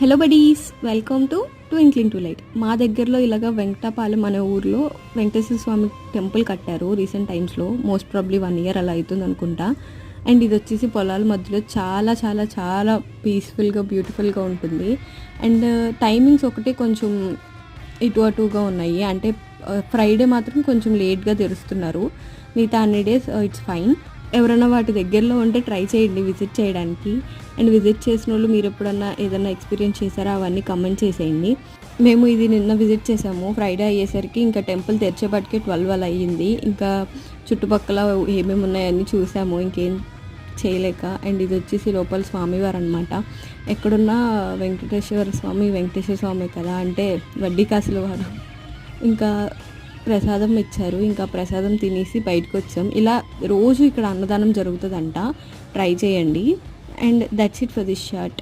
Hello buddies, welcome to twinkling to light. మా దగ్గరలో ఇలాగ వెంకటాపాలెం అనే ఊర్లో వెంకటేశ్వర స్వామి టెంపుల్ కట్టారు రీసెంట్ టైమ్స్లో. మోస్ట్ ప్రాబ్లీ 1 year అలా అవుతుంది అనుకుంటా. అండ్ ఇది వచ్చేసి పొలాల మధ్యలో చాలా చాలా చాలా పీస్ఫుల్గా బ్యూటిఫుల్గా ఉంటుంది. అండ్ టైమింగ్స్ ఒకటి కొంచెం ఇటు అటుగా ఉన్నాయి. అంటే ఫ్రైడే మాత్రం కొంచెం లేట్గా తెరుస్తున్నారు, మిగతా అన్ని డేస్ ఇట్స్ ఫైన్. ఎవరైనా వాటి దగ్గరలో ఉంటే ట్రై చేయండి విజిట్ చేయడానికి. అండ్ విజిట్ చేసిన వాళ్ళు మీరు ఎప్పుడన్నా ఏదైనా ఎక్స్పీరియన్స్ చేశారా అవన్నీ కమెంట్ చేసేయండి. మేము ఇది నిన్న విజిట్ చేసాము. ఫ్రైడే అయ్యేసరికి ఇంకా టెంపుల్ తెరిచేపటికే 12 అలా అయ్యింది. ఇంకా చుట్టుపక్కల ఏమేమి ఉన్నాయని చూసాము, ఇంకేం చేయలేక. అండ్ ఇది వచ్చేసి లోపల స్వామివారు అనమాట. ఎక్కడున్నా వెంకటేశ్వర స్వామి కదా, అంటే వడ్డీ కాసుల వారు. ఇంకా ప్రసాదం ఇచ్చారు, ఇంకా ప్రసాదం తినేసి బయటకు వచ్చాం. ఇలా రోజు ఇక్కడ అన్నదానం జరుగుతుందంట, ట్రై చేయండి. And that's it for this short.